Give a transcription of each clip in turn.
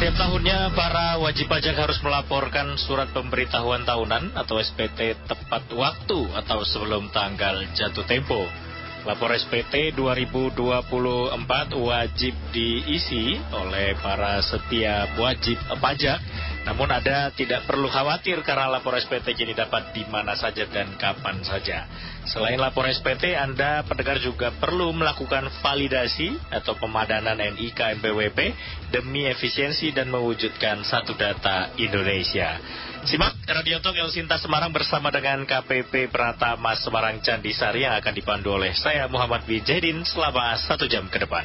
Setiap tahunnya para wajib pajak harus melaporkan surat pemberitahuan tahunan atau SPT tepat waktu atau sebelum tanggal jatuh tempo. Lapor SPT 2024 wajib diisi oleh para setiap wajib pajak. Namun Anda tidak perlu khawatir karena lapor SPT kini dapat di mana saja dan kapan saja. Selain lapor SPT, Anda pendengar juga perlu melakukan validasi atau pemadanan NIK NPWP demi efisiensi dan mewujudkan satu data Indonesia. Simak Radio Talk El Sinta Semarang bersama dengan KPP Pratama Semarang Candi Sari yang akan dipandu oleh saya Muhammad Wijahidin selama 1 jam ke depan.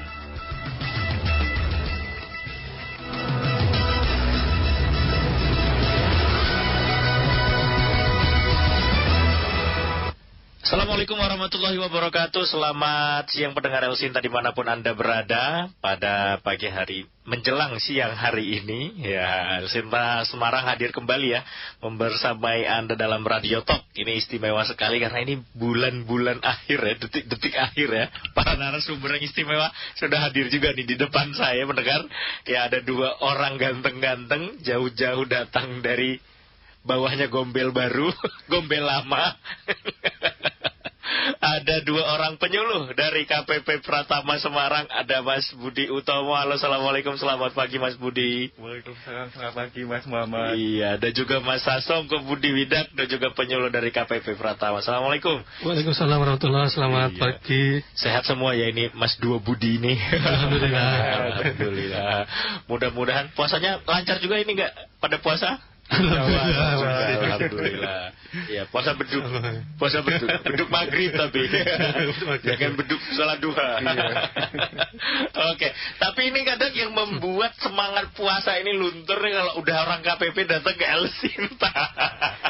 Assalamualaikum warahmatullahi wabarakatuh. Selamat siang pendengar El Sinta dimanapun Anda berada. Pada pagi hari menjelang siang hari ini, ya, El Sinta Semarang hadir kembali ya, membersamai Anda dalam Radio Talk. Ini istimewa sekali karena ini bulan-bulan akhir ya, detik-detik akhir ya. Para narasumber yang istimewa sudah hadir juga nih di depan saya pendengar. Ya, ada 2 orang ganteng-ganteng jauh-jauh datang dari bawahnya Gombel baru, Gombel lama. Ada 2 orang penyuluh dari KPP Pratama Semarang. Ada Mas Budi Utomo. Halo, assalamualaikum, selamat pagi Mas Budi. Waalaikumsalam, selamat pagi Mas Muhammad. Iya, ada juga Mas Sasongko Budi Widak, dan juga penyuluh dari KPP Pratama. Assalamualaikum. Waalaikumsalam warahmatullahi, selamat pagi. Sehat semua ya ini Mas 2 Budi ini. Alhamdulillah. Alhamdulillah. Mudah-mudahan puasanya lancar juga ini, nggak pada puasa? Alhamdulillah. Ya, puasa beduk maghrib tapi jangan beduk salat duha. Oke, tapi ini kadang yang membuat semangat puasa ini luntur nih kalau udah orang KPP datang ke El Sinta.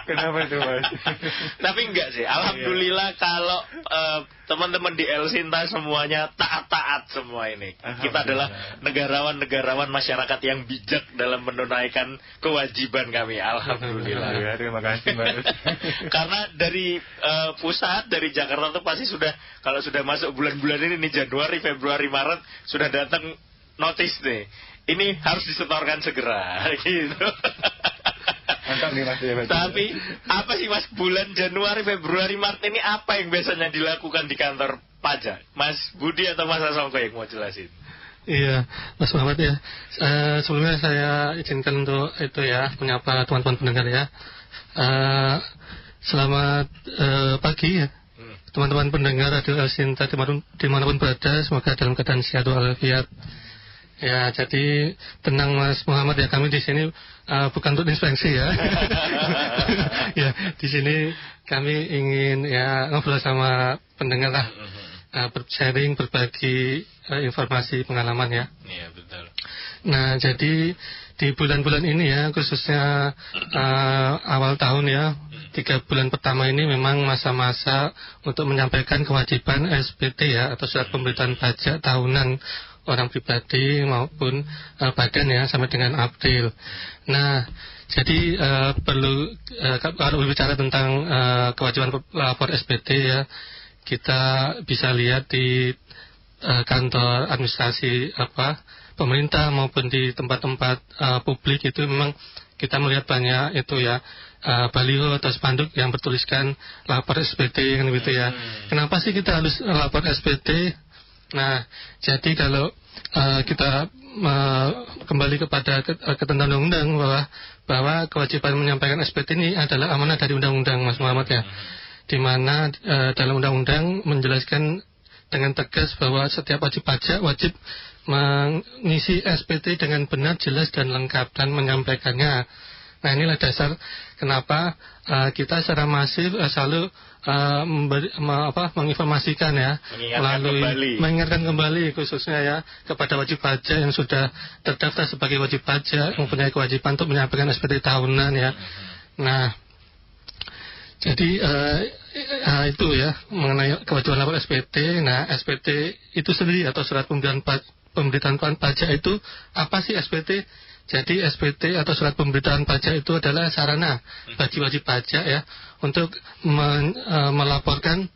Kenapa itu Mas? Tapi enggak sih, alhamdulillah kalau teman-teman di El Sinta semuanya taat-taat semua ini. Kita adalah negarawan-negarawan masyarakat yang bijak dalam menunaikan kewajiban kami. Alhamdulillah. Ya, terima kasih Mas. Karena dari pusat, dari Jakarta tuh pasti sudah, kalau sudah masuk bulan-bulan ini nih, Januari, Februari, Maret, sudah datang notis nih. Ini harus disetorkan segera gitu. Mantap nih Mas. Tapi apa sih Mas, bulan Januari, Februari, Maret ini apa yang biasanya dilakukan di kantor pajak? Mas Budi atau Mas Sasongko yang mau jelasin? Iya, Mas Muhammad ya. Sebelumnya saya izinkan untuk itu ya, menyapa teman-teman pendengar ya. Selamat pagi ya, teman-teman pendengar Radio El Sinta dimanapun berada. Semoga dalam keadaan sehat walafiat. Ya, jadi tenang Mas Muhammad ya, kami di sini bukan untuk inspeksi ya. Ya, di sini kami ingin ya ngobrol sama pendengar lah. Sharing, berbagi informasi pengalaman ya. Iya, betul. Nah, jadi di bulan-bulan ini ya, khususnya awal tahun ya, 3 bulan pertama ini memang masa-masa untuk menyampaikan kewajiban SPT ya, atau surat pemberitahuan pajak tahunan orang pribadi maupun badan ya, sampai dengan April. Nah, jadi perlu kalau berbicara tentang kewajiban lapor SPT ya, kita bisa lihat di kantor administrasi pemerintah maupun di tempat-tempat publik itu memang kita melihat banyak itu ya, baliho atau spanduk yang bertuliskan lapor SPT kan gitu ya. Kenapa sih kita harus lapor SPT? Nah, jadi kalau kita kembali kepada ketentuan undang-undang bahwa kewajiban menyampaikan SPT ini adalah amanah dari undang-undang Mas Muhammad ya. Di mana dalam undang-undang menjelaskan dengan tegas bahwa setiap wajib pajak wajib mengisi SPT dengan benar, jelas dan lengkap dan menyampaikannya. Nah, inilah dasar kenapa kita secara masif selalu menginformasikan ya, melalui mengingatkan kembali khususnya ya kepada wajib pajak yang sudah terdaftar sebagai wajib pajak, mempunyai kewajiban untuk menyampaikan SPT tahunan ya. Nah, jadi itu ya mengenai kewajiban lapor SPT. Nah, SPT itu sendiri atau surat pemberitahuan pajak itu apa sih SPT? Jadi SPT atau surat pemberitahuan pajak itu adalah sarana bagi wajib pajak ya untuk melaporkan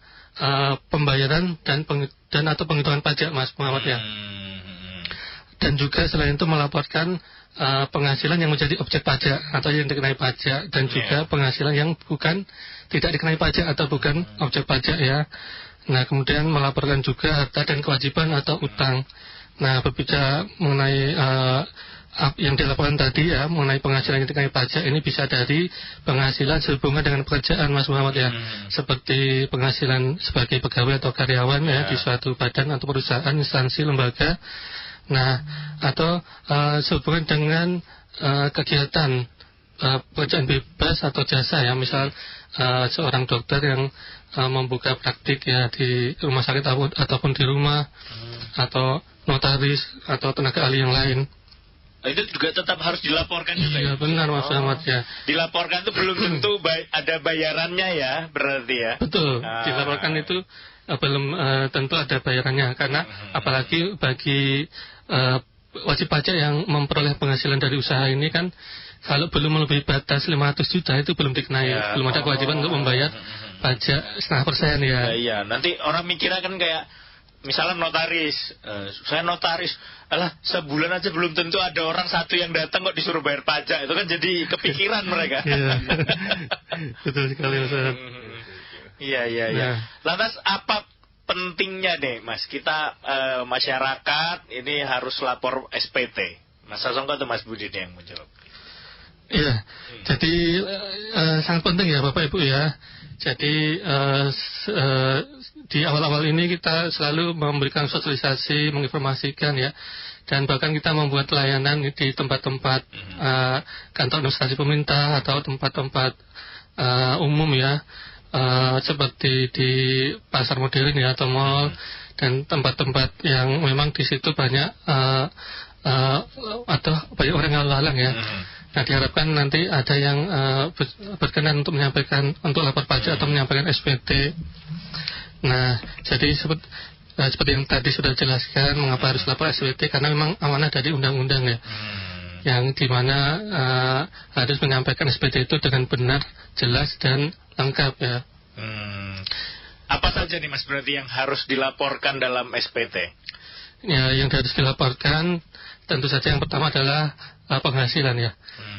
pembayaran dan atau penghitungan pajak Mas Muhammad ya. dan juga selain itu melaporkan penghasilan yang menjadi objek pajak atau yang dikenai pajak, dan juga penghasilan yang tidak dikenai pajak atau bukan objek pajak ya. Nah, kemudian melaporkan juga harta dan kewajiban atau utang. Nah, berbicara mengenai yang dilaporkan tadi ya, mengenai penghasilan yang dikenai pajak, ini bisa dari penghasilan sehubungan dengan pekerjaan, Mas Muhammad ya, seperti penghasilan sebagai pegawai atau karyawan ya di suatu badan atau perusahaan, instansi, lembaga. Nah, atau sehubungan dengan kegiatan pekerjaan bebas atau jasa ya, misal seorang dokter yang membuka praktik ya di rumah sakit ataupun di rumah, atau notaris atau tenaga ahli yang lain. Itu juga tetap harus dilaporkan juga. Iya, benar Mas Ahmad ya. Dilaporkan itu belum tentu ada bayarannya ya, berarti ya. Betul. Dilaporkan itu belum tentu ada bayarannya, karena apalagi bagi wajib pajak yang memperoleh penghasilan dari usaha ini kan, kalau belum melebihi batas 500 juta itu belum dikenai, belum ada kewajiban untuk membayar pajak 0,5% ya. Iya, nanti orang mikirnya kan kayak misalnya notaris, saya notaris, sebulan aja belum tentu ada orang satu yang datang kok disuruh bayar pajak, itu kan jadi kepikiran mereka. Iya, betul sekali Mas. Iya. Nah. Lantas apa pentingnya nih Mas, kita masyarakat ini harus lapor SPT? Mas Sasongko atau Mas Budi nih yang menjawab? Iya, jadi sangat penting ya Bapak Ibu ya. Jadi di awal-awal ini kita selalu memberikan sosialisasi, menginformasikan ya, dan bahkan kita membuat layanan di tempat-tempat kantor administrasi pemerintah atau tempat-tempat umum ya, seperti di pasar modern ya atau mall, dan tempat-tempat yang memang di situ banyak atau banyak orang yang lalang ya. Nah, diharapkan nanti ada yang berkenan untuk menyampaikan, untuk lapor pajak atau menyampaikan SPT. Nah, jadi seperti yang tadi sudah jelaskan, mengapa harus lapor SPT, karena memang amanah dari undang-undang ya, yang dimana harus menyampaikan SPT itu dengan benar, jelas dan lengkap ya. Apa saja nih Mas berarti yang harus dilaporkan dalam SPT? Ya, yang harus dilaporkan tentu saja yang pertama adalah penghasilan ya,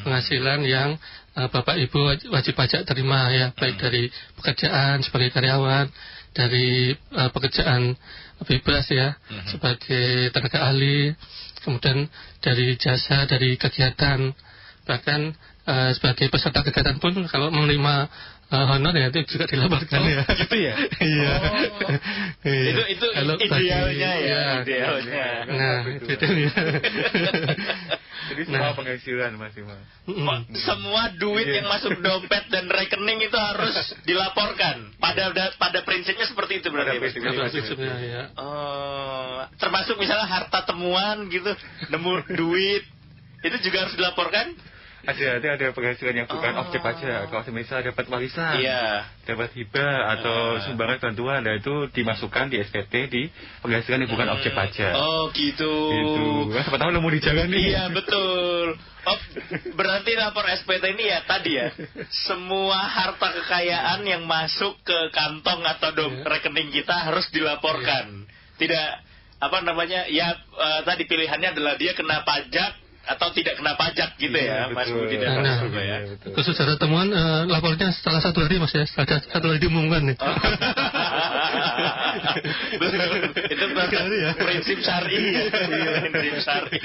penghasilan yang Bapak Ibu wajib pajak terima ya, baik dari pekerjaan sebagai karyawan, dari pekerjaan bebas ya, sebagai tenaga ahli, kemudian dari jasa, dari kegiatan, bahkan sebagai peserta kegiatan pun kalau menerima honor ya itu juga dilaporkan ya. Gitu ya? Iya. Itu idealnya ya, idealnya. Nah, itu ya. Jadi semua penghasilan Mas Ima. Semua duit yang masuk dompet dan rekening itu harus dilaporkan. Pada prinsipnya seperti itu berarti. Pada prinsipnya ya. Termasuk misalnya harta temuan gitu, nemu duit, itu juga harus dilaporkan. Ada penghasilan yang bukan objek pajak. Kalau misalnya dapat warisan, dapat hibah atau sumbangan bantuan, nah itu dimasukkan di SPT di penghasilan yang bukan objek pajak. Oh gitu. Nah, siapa tahu nemu di jalan nih. Iya betul. Oh, berarti lapor SPT ini ya tadi ya, semua harta kekayaan yang masuk ke kantong atau rekening kita harus dilaporkan. Tidak tadi pilihannya adalah dia kena pajak atau tidak kena pajak gitu ya, Mas Budi dan Mas Sasongko ya. Khusus ada temuan lapornya setelah 1 hari Mas ya, setelah 1 hari diumumkan nih. Itu prinsip syar'i ya. Prinsip syar'i.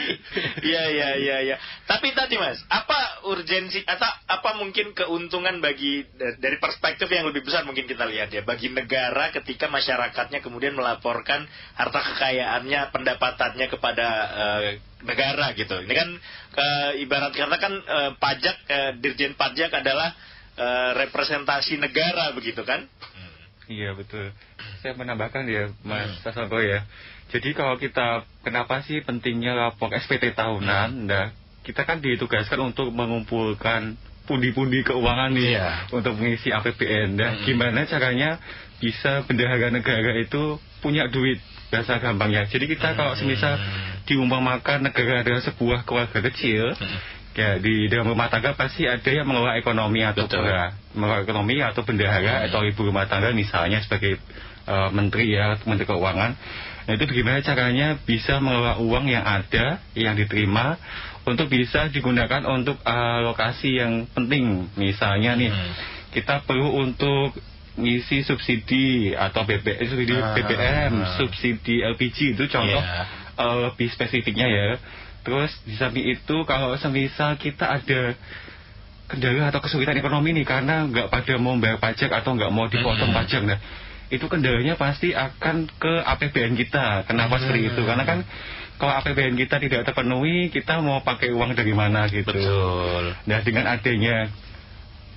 Iya. Tapi tadi Mas, apa urgensi atau apa mungkin keuntungan dari perspektif yang lebih besar mungkin kita lihat ya, bagi negara ketika masyarakatnya kemudian melaporkan harta kekayaannya, pendapatannya kepada negara gitu. Ini kan ibarat kata kan pajak, Dirjen Pajak adalah representasi negara begitu kan? Iya betul. Saya menambahkan ya Mas Sasongko ya. Jadi kalau kita, kenapa sih pentingnya lapor SPT tahunan? Nah, kita kan ditugaskan untuk mengumpulkan pundi-pundi keuangan nih untuk mengisi APBN. Dan gimana caranya bisa bendahara negara itu punya duit, bahasa gampangnya. Jadi kita kalau semisal diumpamakan negara adalah sebuah keluarga kecil, ya di dalam rumah tangga pasti ada yang mengelola ekonomi atau mengelola ekonomi atau bendahara atau ibu rumah tangga misalnya sebagai menteri ya, Menteri Keuangan. Nah itu bagaimana caranya bisa mengelola uang yang ada, yang diterima untuk bisa digunakan untuk alokasi yang penting. Misalnya nih, kita perlu untuk ngisi subsidi atau subsidi BBM, subsidi LPG, itu contoh lebih spesifiknya ya. Terus di samping itu kalau semisal kita ada kendala atau kesulitan ekonomi nih karena nggak pada mau bayar pajak atau nggak mau dipotong pajak, nah itu kendalanya pasti akan ke APBN kita. Kenapa seperti itu? Karena kan kalau APBN kita tidak terpenuhi, kita mau pakai uang dari mana gitu. Betul. Nah dengan adanya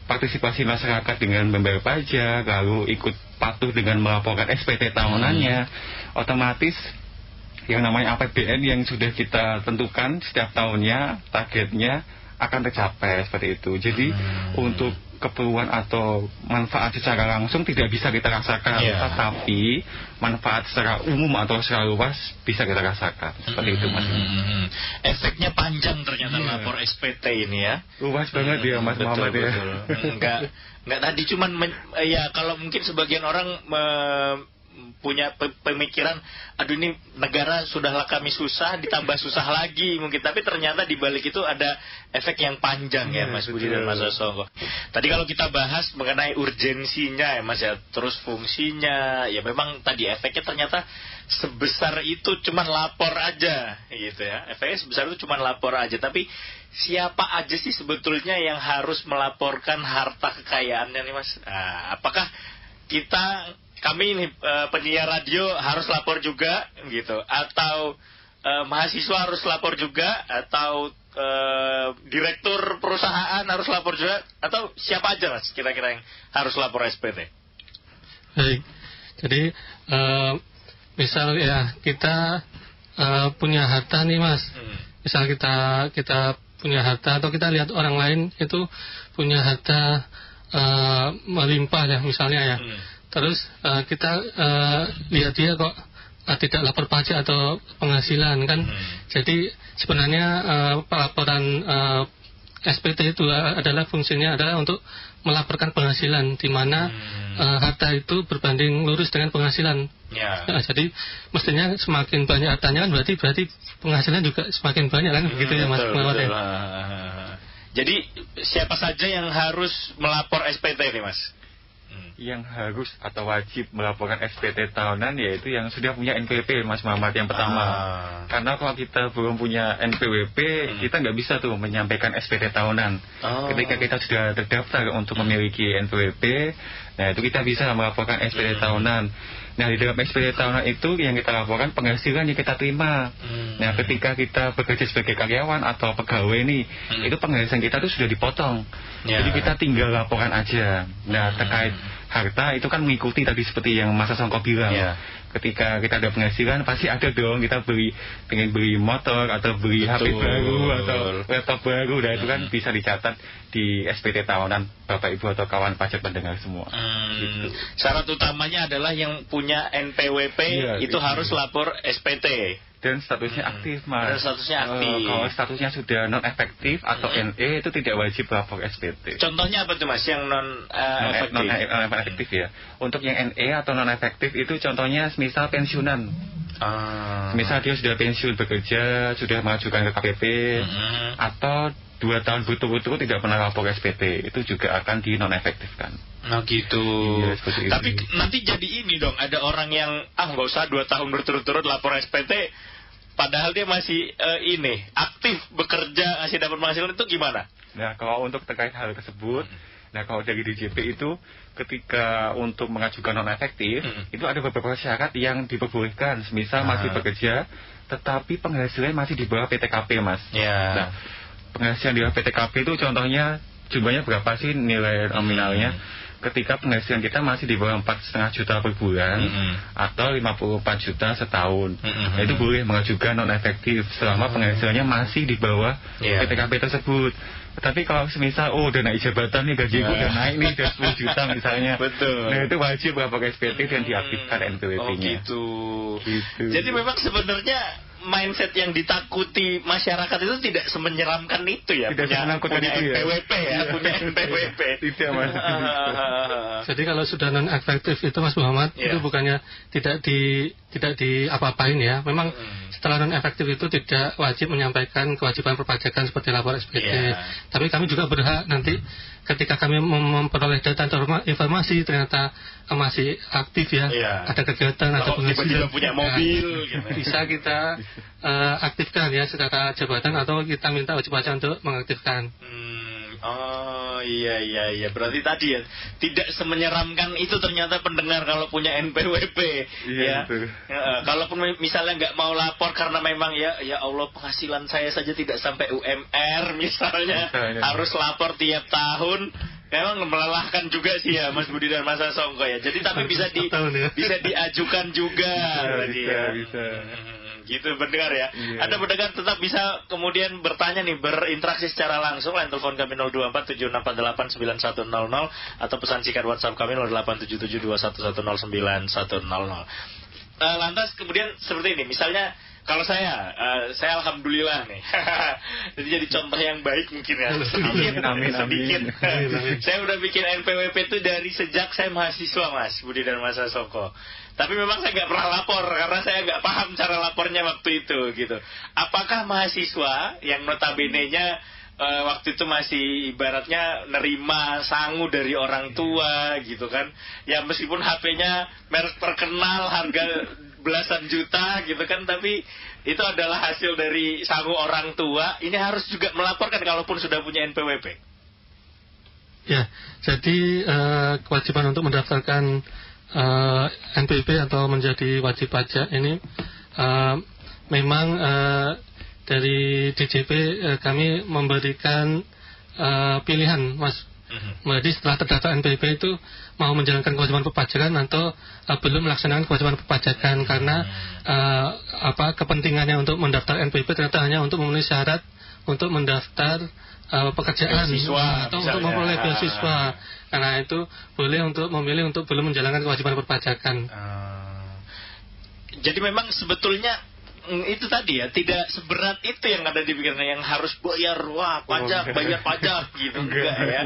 partisipasi masyarakat dengan membayar pajak, lalu ikut patuh dengan melaporkan SPT tahunannya, otomatis yang namanya APBN yang sudah kita tentukan setiap tahunnya, targetnya akan tercapai seperti itu. Jadi untuk keperluan atau manfaat secara langsung tidak bisa kita rasakan, tetapi manfaat secara umum atau secara luas bisa kita rasakan. Seperti itu Mas. Efeknya panjang ternyata lapor SPT ini ya. Luas banget ya Mas Muhammad ya. Enggak tadi cuman ya kalau mungkin sebagian orang punya pemikiran, aduh ini negara sudahlah kami susah, ditambah susah lagi mungkin. Tapi ternyata di balik itu ada efek yang panjang ya Mas Budi dan Mas Songko. Tadi kalau kita bahas mengenai urgensinya ya Mas ya, terus fungsinya, ya memang tadi efeknya ternyata sebesar itu cuman lapor aja gitu ya. Efeknya sebesar itu cuman lapor aja. Tapi siapa aja sih sebetulnya yang harus melaporkan harta kekayaannya nih Mas? Apakah kami ini penyiar radio harus lapor juga gitu, atau mahasiswa harus lapor juga, atau direktur perusahaan harus lapor juga, atau siapa aja Mas kira-kira yang harus lapor SPT? Baik, jadi misal ya kita punya harta nih Mas, misal kita punya harta atau kita lihat orang lain itu punya harta melimpah ya misalnya ya. Terus kita lihat dia kok tidak lapor pajak atau penghasilan kan. Jadi sebenarnya pelaporan SPT itu adalah fungsinya adalah untuk melaporkan penghasilan, di mana harta itu berbanding lurus dengan penghasilan. Nah, jadi mestinya semakin banyak hartanya kan berarti penghasilan juga semakin banyak kan, begitu ya Mas Muhammad ya. Jadi siapa saja yang harus melapor SPT ini Mas? Yang harus atau wajib melaporkan SPT tahunan yaitu yang sudah punya NPWP Mas Muhammad yang pertama. Karena kalau kita belum punya NPWP, kita nggak bisa tuh menyampaikan SPT tahunan. Ketika kita sudah terdaftar untuk memiliki NPWP, nah itu kita bisa melaporkan SPT tahunan. Nah di dalam SPT tahunan itu yang kita laporkan penghasilan yang kita terima. Nah ketika kita bekerja sebagai karyawan atau pegawai nih, itu penghasilan kita tuh sudah dipotong. Jadi kita tinggal laporan aja. Nah terkait harta itu kan mengikuti tadi seperti yang Mas Songko bilang. Ketika kita ada penghasilan pasti ada dong kita pengen beli motor atau beli HP baru atau laptop baru. Dan itu kan bisa dicatat di SPT tahunan Bapak Ibu atau kawan pajak pendengar semua. Gitu. Syarat utamanya adalah yang punya NPWP itu harus lapor SPT. Dan statusnya aktif Mas. Dan statusnya aktif. Kalau statusnya sudah non efektif atau NE itu tidak wajib lapor SPT. Contohnya apa tuh Mas yang non efektif ya? Untuk yang NE atau non efektif itu contohnya misal pensiunan. Misal dia sudah pensiun bekerja, sudah mengajukan ke KPP, atau 2 tahun berturut-turut tidak pernah lapor SPT, itu juga akan di non efektifkan. Nah gitu. Tapi nanti jadi ini dong, ada orang yang nggak usah 2 tahun berturut-turut lapor SPT, padahal dia masih aktif bekerja, masih dapat penghasilan, itu gimana? Nah kalau untuk terkait hal tersebut, nah kalau dari DJP itu ketika untuk mengajukan non efektif, itu ada beberapa syarat yang diperbolehkan. Misal masih bekerja, tetapi penghasilannya masih di bawah PTKP Mas. Nah penghasilan di bawah PTKP itu contohnya jumlahnya berapa sih nilai nominalnya? Ketika penghasilan kita masih di bawah 4,5 juta per bulan atau 54 juta setahun, itu boleh mengajukan non efektif selama penghasilannya masih di bawah PTKP tersebut. Tapi kalau semisal udah naik jabatan nih, gajiku udah naik nih, udah 10 juta misalnya, nah itu wajib lapor SPT dan diaktifkan NPWP-nya. Gitu. Jadi memang sebenarnya mindset yang ditakuti masyarakat itu tidak semenyeramkan itu ya. Tidak punya itu NPWP ya, punya NPWP. Tidak, Mas. Jadi kalau sudah non efektif itu Mas Muhammad, itu bukannya tidak di apa-apain ya. Memang setelah non efektif itu tidak wajib menyampaikan kewajiban perpajakan seperti lapor SPT. Tapi kami juga berhak nanti ketika kami memperoleh data atau informasi ternyata masih aktif ya, ada kegiatan, ada penghasilan, punya mobil, gitu. Bisa kita aktifkan ya secara jabatan atau kita minta wajib pajak untuk mengaktifkan. Oh iya, berarti tadi ya tidak semenyeramkan itu ternyata pendengar kalau punya NPWP ya. Kalaupun misalnya nggak mau lapor karena memang ya Allah penghasilan saya saja tidak sampai UMR misalnya, harus lapor tiap tahun. Memang melelahkan juga sih ya Mas Budi dan Mas Sasongko ya. Jadi tapi bisa diajukan juga bisa. Gitu pendengar ya. Ada pendengar tetap bisa kemudian bertanya nih, berinteraksi secara langsung. Line telepon kami 02476489100 atau pesan singkat WhatsApp kami 087721109100. Lantas kemudian seperti ini, misalnya kalau saya alhamdulillah nih. Jadi contoh yang baik mungkin ya. Sedikit. Saya udah bikin NPWP itu dari sejak saya mahasiswa Mas Budi dan Mas Sasongko. Tapi memang saya nggak pernah lapor karena saya nggak paham cara lapornya waktu itu gitu. Apakah mahasiswa yang notabene-nya waktu itu masih ibaratnya nerima sangu dari orang tua gitu kan, ya meskipun HP-nya merek terkenal harga belasan juta gitu kan, tapi itu adalah hasil dari sangu orang tua, ini harus juga melaporkan kalaupun sudah punya NPWP. Ya, jadi kewajiban untuk mendaftarkan NPWP atau menjadi wajib pajak ini memang dari DJP kami memberikan pilihan Mas. Jadi setelah terdaftar NPWP itu mau menjalankan kewajiban perpajakan atau belum melaksanakan kewajiban perpajakan karena kepentingannya untuk mendaftar NPWP ternyata hanya untuk memenuhi syarat untuk mendaftar pekerjaan beasiswa, atau untuk memperoleh beasiswa. Karena itu boleh untuk memilih untuk belum menjalankan kewajiban perpajakan. Jadi memang sebetulnya itu tadi ya, tidak seberat itu yang ada di pikirannya, yang harus bayar bayar pajak gitu, enggak ya.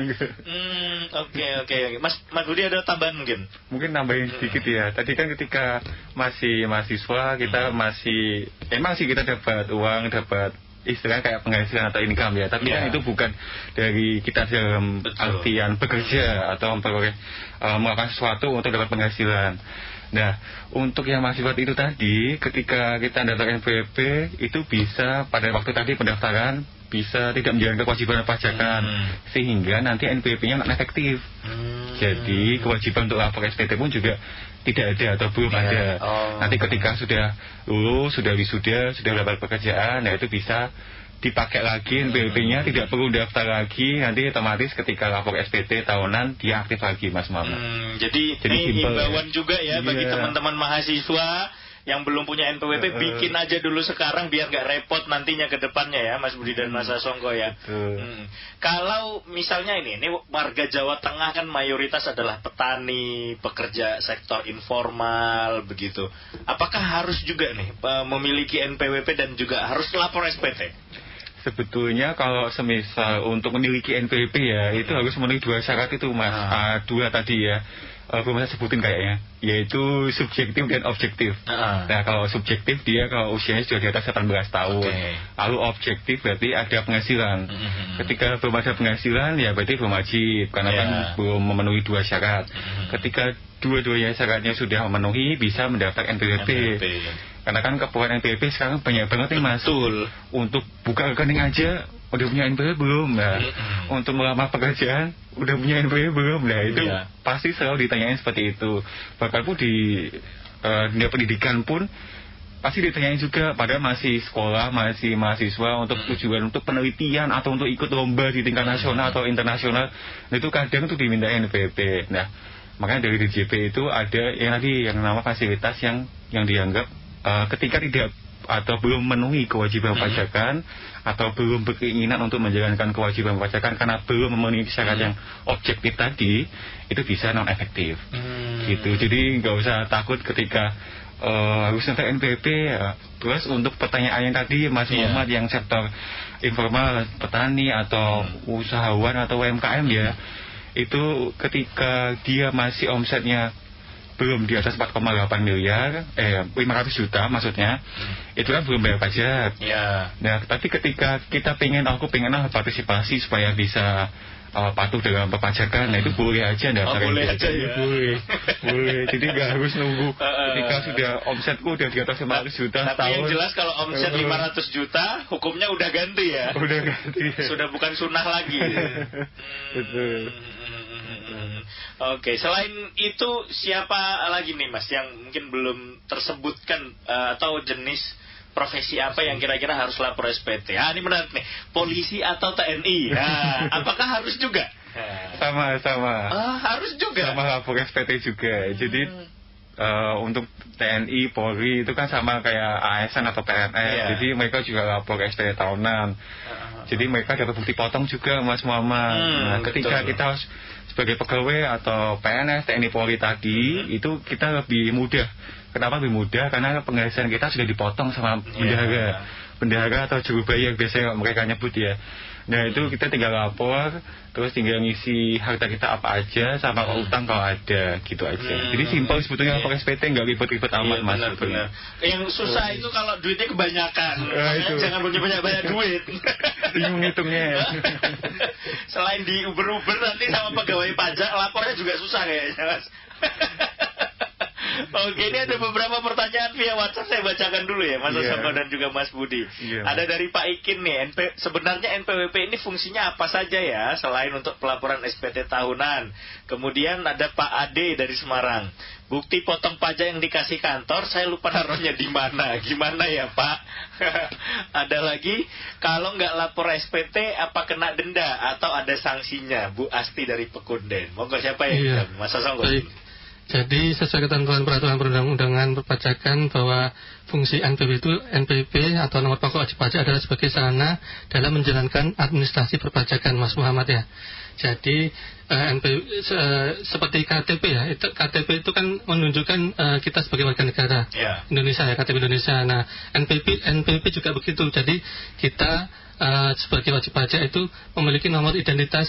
Oke. Mas Budi ada tambahan mungkin? Mungkin nambahin sedikit ya. Tadi kan ketika masih mahasiswa kita masih emang sih kita dapat uang, dapat istilahnya kayak penghasilan atau income ya, tapi kan itu bukan dari kita dalam artian bekerja atau melakukan sesuatu untuk dapat penghasilan. Nah, untuk yang mahasiswa itu tadi, ketika kita daftar NPWP itu bisa pada waktu tadi pendaftaran bisa tidak menjalankan kewajiban pajakan sehingga nanti NPWP-nya nggak efektif. Jadi kewajiban untuk lapor SPT pun juga tidak ada atau belum ada. Nanti ketika sudah lulus, sudah wisuda, sudah dapat pekerjaan, ya itu bisa dipakai lagi NPWP-nya, tidak perlu daftar lagi. Nanti otomatis ketika lapor SPT tahunan dia aktif lagi Mas Muhammad. Jadi ini himbauan juga ya bagi teman-teman mahasiswa yang belum punya NPWP, bikin aja dulu sekarang biar nggak repot nantinya ke depannya ya Mas Budi dan Mas Sasongko ya. Kalau misalnya ini warga Jawa Tengah kan mayoritas adalah petani, pekerja sektor informal begitu. Apakah harus juga nih memiliki NPWP dan juga harus lapor SPT? Sebetulnya kalau semisal untuk memiliki NPWP ya itu harus memenuhi dua syarat itu Mas. Dua tadi ya. Belum saya sebutin kayaknya, yaitu subjektif dan objektif. Nah kalau subjektif dia kalau usianya sudah di atas 18 tahun. Lalu objektif berarti ada penghasilan. Ketika belum ada penghasilan ya berarti belum wajib karena kan belum memenuhi dua syarat. Ketika dua-duanya syaratnya sudah memenuhi bisa mendaftar NPWP. Karena kan keperluan NPWP sekarang banyak banget nih Mas. Untuk buka rekening aja udah punya NPWP belum? Nah, untuk melamar pekerjaan udah punya NPWP belum? Nah, itu pasti selalu ditanyain seperti itu. Bahkan pun di dunia pendidikan pun pasti ditanyain juga, padahal masih sekolah, masih mahasiswa untuk tujuan untuk penelitian atau untuk ikut lomba di tingkat nasional atau internasional. Nah, itu kadang tuh diminta NPWP. Nah, makanya dari DJP itu ada yang tadi yang nama fasilitas yang dianggap ketika tidak atau belum memenuhi kewajiban pajakan atau belum berkeinginan untuk menjalankan kewajiban pajakan karena belum memenuhi syarat yang objektif tadi, itu bisa non efektif gitu. Jadi nggak usah takut ketika harus nonton NPWP ya. Terus untuk pertanyaan yang tadi Mas Muhammad yang sektor informal, petani atau usahawan atau UMKM ya, itu ketika dia masih omsetnya belum di atas 4,8 miliar, 500 juta maksudnya, itu kan belum bayar pajak. Nah, tapi ketika kita aku pengen partisipasi supaya bisa patuh dalam perpajakan, nah itu boleh aja boleh aja ya. Boleh. Jadi nggak harus nunggu ketika sudah omsetku udah di atas 500 juta. Tapi yang jelas kalau omset 500 juta, hukumnya udah ganti ya. Udah ganti. Ya. Sudah bukan sunnah lagi. Betul. Oke, selain itu siapa lagi nih Mas yang mungkin belum tersebutkan atau jenis profesi apa yang kira-kira harus lapor SPT? Ini menarik nih, polisi atau TNI. Apakah harus juga? Sama. Harus juga. Sama lapor SPT juga. Jadi untuk TNI, Polri itu kan sama kayak ASN atau PNS. Jadi mereka juga lapor SPT tahunan. Jadi mereka dapat bukti potong juga Mas Muhammad. Nah, ketika kita sebagai pegawai atau PNS, TNI, Polri tadi, itu kita lebih mudah. Kenapa lebih mudah? Karena penghasilan kita sudah dipotong sama bendahara atau juru bayar biasanya mereka nyebut ya. Nah itu kita tinggal lapor, terus tinggal ngisi harta kita apa aja sama utang kalau ada, gitu aja. Jadi simpel sebetulnya lapor SPT, nggak ribet-ribet amat Mas. Benar. Yang susah itu kalau duitnya kebanyakan. Jangan punya banyak duit. Bingung ngitungnya. Selain di Uber nanti sama pegawai pajak, lapornya juga susah kayaknya Mas. Oke, ini ada beberapa pertanyaan via WhatsApp, saya bacakan dulu ya Mas Songko dan juga Mas Budi. Ada dari Pak Ikin nih, sebenarnya NPWP ini fungsinya apa saja ya selain untuk pelaporan SPT tahunan. Kemudian ada Pak Ade dari Semarang, bukti potong pajak yang dikasih kantor saya lupa naruhnya di mana, gimana ya Pak? Ada lagi, kalau nggak lapor SPT apa kena denda atau ada sanksinya? Bu Asti dari Pekunden. Monggo siapa yang Mas Songko? Jadi sesuai ketentuan peraturan perundang-undangan perpajakan bahwa fungsi NPWP atau nomor pokok wajib pajak adalah sebagai sarana dalam menjalankan administrasi perpajakan Mas Muhammad ya. Jadi seperti KTP ya, KTP itu kan menunjukkan kita sebagai warga negara Indonesia ya, KTP Indonesia. Nah NPWP juga begitu. Jadi kita sebagai wajib pajak itu memiliki nomor identitas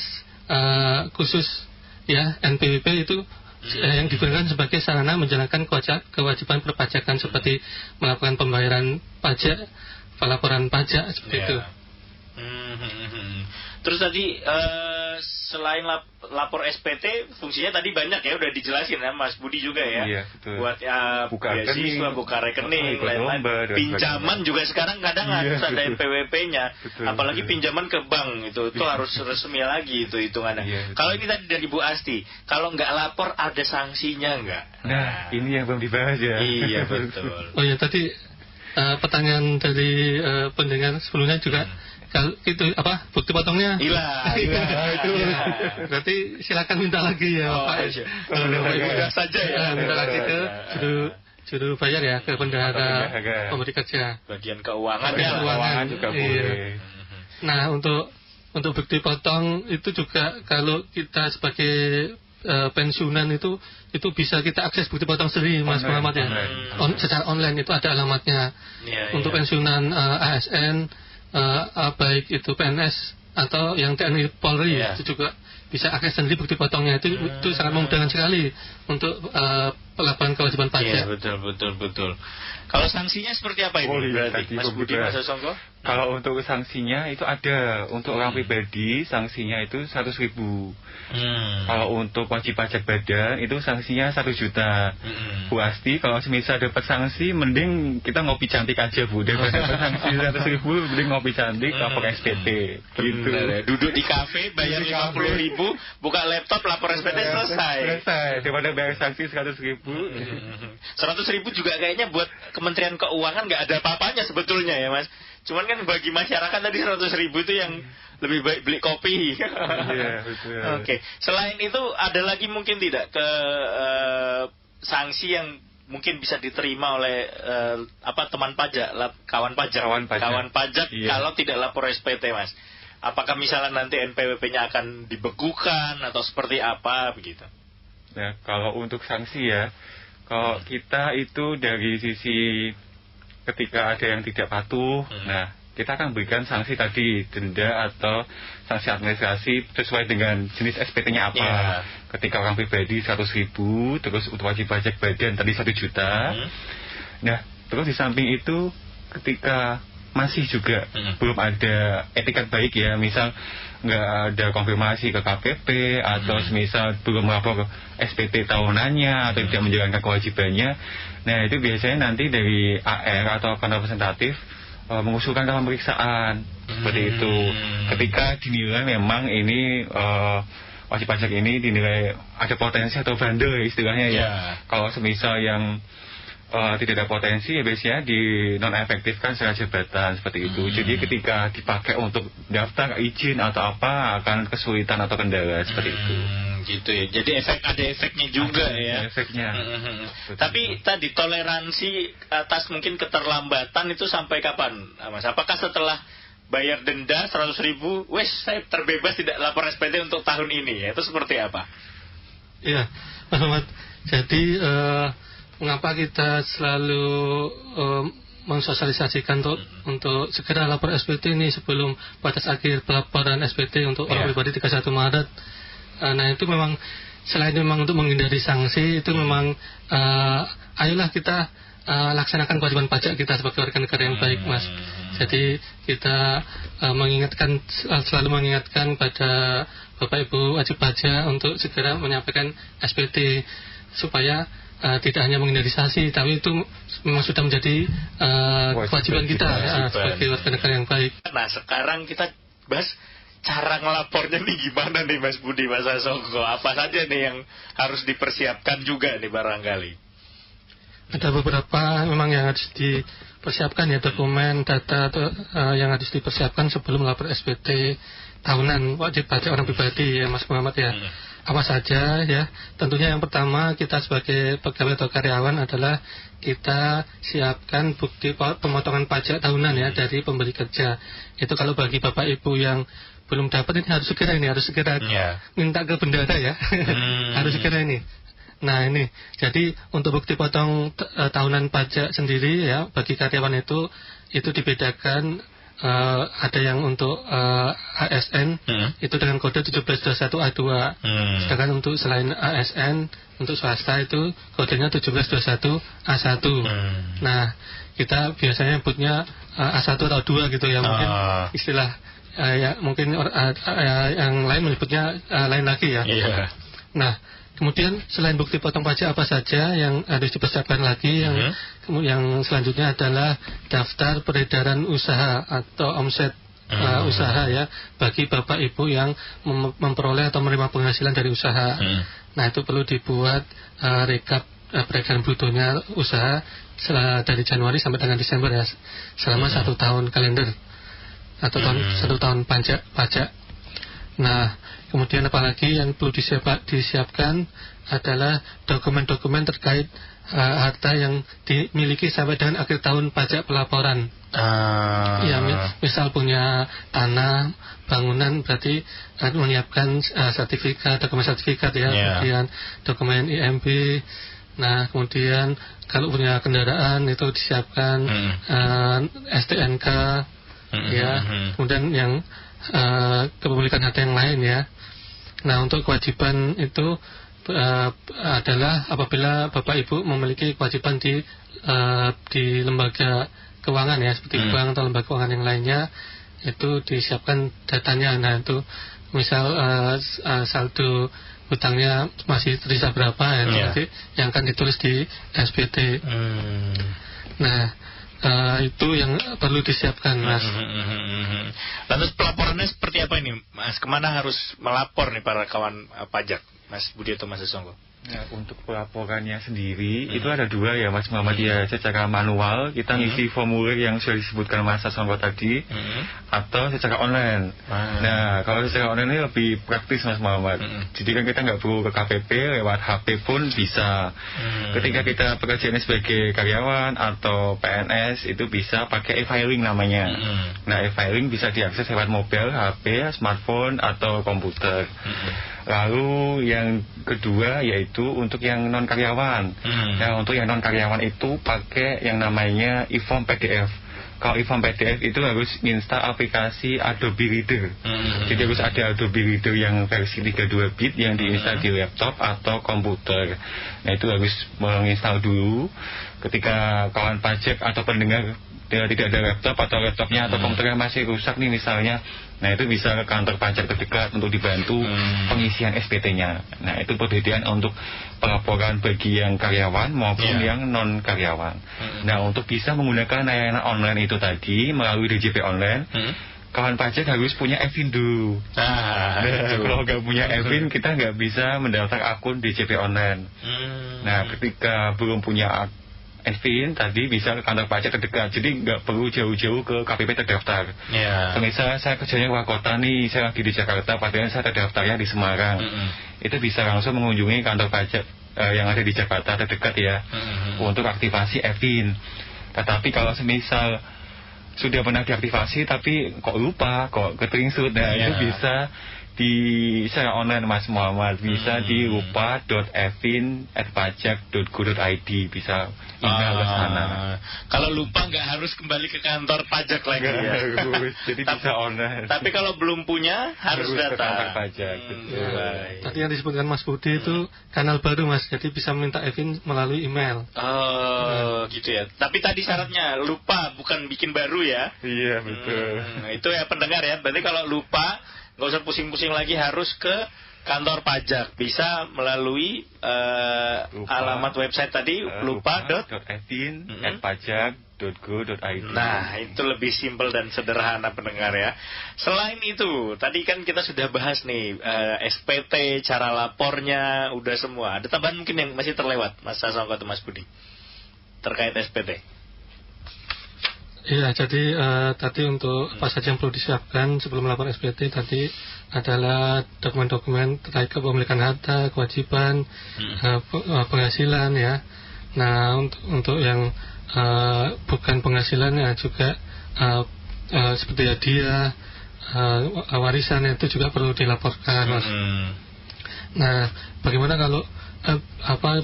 khusus ya. NPWP itu yang digunakan sebagai sarana menjalankan kewajiban perpajakan seperti melakukan pembayaran pajak, pelaporan pajak seperti itu. Terus tadi selain lapor SPT, fungsinya tadi banyak ya, udah dijelasin ya Mas Budi juga ya. Iya, betul. Buat buka beasiswa, buka rekening, lain-lain. Pinjaman juga sekarang kadang harus ada NPWP-nya. Apalagi pinjaman ke bank itu harus resmi lagi itu hitungannya. Kalau ini tadi dari Bu Asti, kalau nggak lapor ada sanksinya nggak? Nah, ini yang belum dibahas ya. Iya betul. Oh ya, tadi pertanyaan dari pendengar sebelumnya juga. Kalau itu bukti potongnya hilang itu berarti silakan minta lagi ya Pak. Mudah saja ya, minta lagi ke juru bayar ya, ke bendahara pemberi kerja, bagian keuangan juga boleh. Nah untuk bukti potong itu juga kalau kita sebagai pensiunan itu bisa kita akses bukti potong sendiri Mas Muhammad ya. Secara online itu ada alamatnya. Untuk pensiunan ASN, baik itu PNS atau yang TNI Polri itu juga bisa akses sendiri bukti potongnya. Itu sangat memudahkan sekali untuk pelaporan kewajiban pajak. Betul. Kalau sanksinya seperti apa ini berarti Mas Budi, Mas Songko? Kalau untuk sanksinya itu ada, untuk orang pribadi sanksinya itu 100.000. Kalau untuk wajib pajak badan itu sanksinya 1 juta. Bu Asti, kalau semisal dapat sanksi mending kita ngopi cantik aja Bu, daripada sanksi 100.000 mending ngopi cantik lapor SPT gitu. Duduk di kafe bayar 50.000, buka laptop lapor SPT selesai daripada bayar sanksi 100.000. 100.000 juga kayaknya buat Kementerian Keuangan nggak ada apa-apanya sebetulnya ya Mas. Cuman kan bagi masyarakat tadi 100.000 itu yang lebih baik beli kopi. Betul. Oke. Selain itu ada lagi mungkin tidak sanksi yang mungkin bisa diterima oleh teman pajak, kawan pajak kalau tidak lapor SPT Mas. Apakah misalnya nanti NPWP-nya akan dibekukan atau seperti apa begitu? Nah, kalau untuk sanksi ya, Kalau kita itu dari sisi ketika ada yang tidak patuh, nah kita akan berikan sanksi tadi, denda atau sanksi administrasi sesuai dengan jenis SPT-nya apa. Ketika orang pribadi 100.000, terus untuk wajib pajak badan tadi 1 juta. Nah, terus di samping itu ketika masih juga belum ada etikat baik ya, misal nggak ada konfirmasi ke KPP atau semisal belum melapor SPT tahunannya atau tidak menjalankan kewajibannya, nah itu biasanya nanti dari AR atau akun representatif mengusulkan ke pemeriksaan seperti itu. Ketika dinilai memang ini wajib pajak ini dinilai ada potensi atau bandel istilahnya ya. Kalau semisal yang tidak ada potensi ya biasanya di non-efektifkan secara jabatan seperti itu. Jadi ketika dipakai untuk daftar izin atau apa akan kesulitan atau kendala seperti itu. Gitu ya. Jadi ada efeknya juga ya. Efeknya. Tapi tadi toleransi atas mungkin keterlambatan itu sampai kapan, Mas? Apakah setelah bayar denda 100.000, wes saya terbebas tidak lapor SPT untuk tahun ini ya? Itu seperti apa? Iya, Mas Muhammad. Jadi mengapa kita selalu mensosialisasikan untuk segera lapor SPT ini sebelum batas akhir pelaporan SPT untuk orang pribadi 31 Maret. Nah itu memang selain memang untuk menghindari sanksi, itu memang ayolah kita laksanakan kewajiban pajak kita sebagai warga negara yang baik, Mas. Jadi kita selalu mengingatkan pada Bapak Ibu wajib pajak untuk segera menyampaikan SPT supaya tidak hanya menghindari sanksi, tapi itu memang sudah menjadi kewajiban kita sebagai warga negara yang baik. Nah sekarang kita bahas cara ngelapornya nih gimana nih Mas Budi, Mas Sasongko. Apa saja nih yang harus dipersiapkan juga nih barangkali? Ada beberapa memang yang harus dipersiapkan ya, dokumen, data yang harus dipersiapkan sebelum melapor SPT tahunan wajib pajak orang pribadi ya Mas Muhammad ya. Apa saja ya? Tentunya yang pertama kita sebagai pegawai atau karyawan adalah kita siapkan bukti pemotongan pajak tahunan ya dari pemberi kerja. Itu kalau bagi Bapak Ibu yang belum dapat ini harus segera minta ke bendara ya. Harus segera ini. Nah ini, jadi untuk bukti potong tahunan pajak sendiri ya bagi karyawan itu dibedakan. Ada yang untuk ASN itu dengan kode 1721A2. Sedangkan untuk selain ASN untuk swasta itu kodenya 1721A1. Nah kita biasanya nyebutnya A1 atau 2 gitu ya, mungkin istilah ya mungkin yang lain menyebutnya lain lagi ya. Nah kemudian selain bukti potong pajak apa saja yang harus dipersiapkan lagi, yang selanjutnya adalah daftar peredaran usaha atau omset usaha ya bagi Bapak Ibu yang memperoleh atau menerima penghasilan dari usaha. Nah itu perlu dibuat rekap peredaran brutonya usaha dari Januari sampai dengan Desember ya, selama 1 tahun kalender atau 1 tahun pajak. Nah, kemudian apalagi yang perlu disiapkan adalah dokumen-dokumen terkait harta yang dimiliki sampai dengan akhir tahun pajak pelaporan. Ya, misal punya tanah, bangunan, berarti menyiapkan dokumen sertifikat ya, kemudian dokumen IMB. Nah, kemudian kalau punya kendaraan itu disiapkan STNK, ya, kemudian yang kepemilikan harta yang lain ya. Nah untuk kewajiban itu adalah apabila Bapak Ibu memiliki kewajiban di lembaga keuangan ya, seperti bank atau lembaga keuangan yang lainnya, itu disiapkan datanya. Nah itu misal saldo hutangnya masih tersisa berapa ya, nanti yang akan ditulis di SPT. Nah itu yang perlu disiapkan, Mas. Lantas pelaporannya seperti apa ini, Mas? Kemana harus melapor nih para kawan pajak, Mas Budi atau Mas Sasongko? Nah, untuk pelaporannya sendiri itu ada 2 ya Mas Muhammad ya, secara manual kita ngisi formulir yang sudah disebutkan Mas Sasongko tadi, atau secara online. Nah kalau secara online ini lebih praktis Mas Muhammad. Jadi kan kita nggak perlu ke KPP, lewat HP pun bisa. Ketika kita pekerjaannya sebagai karyawan atau PNS itu bisa pakai e-filing namanya. Nah e-filing bisa diakses lewat mobile, HP, smartphone atau komputer. Lalu yang kedua yaitu itu untuk yang non karyawan. Nah, untuk yang non karyawan itu pakai yang namanya e-form PDF. Kalau e-form PDF itu harus install aplikasi Adobe Reader. Jadi harus ada Adobe Reader yang versi 32 bit yang diinstal di laptop atau komputer. Nah, itu harus menginstal dulu. Ketika kawan pajak atau pendengar tidak ada laptop atau laptopnya atau komputernya masih rusak nih misalnya, nah itu bisa ke kantor pajak terdekat untuk dibantu pengisian SPT-nya. Nah, itu perbedaan untuk pelaporan bagi yang karyawan maupun yang non karyawan. Nah, untuk bisa menggunakan layanan online itu tadi melalui DJP online, kawan pajak harus punya EVIN dulu. Nah, kalau nggak punya EVIN, kita nggak bisa mendaftar akun DJP online. Nah, ketika belum punya EVIN tadi bisa ke kantor pajak terdekat, jadi nggak perlu jauh-jauh ke KPP terdaftar. Misalnya saya kerjanya luar kota nih, saya lagi di Jakarta, padahal saya terdaftarnya di Semarang. Itu bisa langsung mengunjungi kantor pajak yang ada di Jakarta terdekat ya, untuk aktivasi EVIN. Tetapi kalau semisal sudah pernah diaktifasi tapi kok lupa, kok keteringsut, nah itu bisa secara online Mas Muhammad, bisa di lupa.evin@pajak.go.id, bisa email ke sana. Kalau lupa nggak harus kembali ke kantor pajak lagi ya. Jadi bisa online. Tapi kalau belum punya harus datang ke kantor pajak. Tadi yang disebutkan Mas Budi itu kanal baru Mas, jadi bisa minta EVIN melalui email. Gitu ya. Tapi tadi syaratnya lupa, bukan bikin baru ya. Iya betul. Itu ya pendengar ya. Berarti kalau lupa nggak usah pusing-pusing lagi, harus ke kantor pajak. Bisa melalui alamat website tadi lupa.evin@pajak.go.id. Nah, itu lebih simpel dan sederhana pendengar ya. Selain itu, tadi kan kita sudah bahas nih SPT, cara lapornya, udah semua. Ada tambahan mungkin yang masih terlewat, Mas Sasongko atau Mas Budi, terkait SPT? Iya, jadi tadi untuk apa saja yang perlu disiapkan sebelum melapor SPT tadi adalah dokumen-dokumen terkait kepemilikan harta, kewajiban, penghasilan ya. Nah, untuk yang bukan penghasilan ya juga seperti hadiah, warisan itu juga perlu dilaporkan, Mas. Nah, bagaimana kalau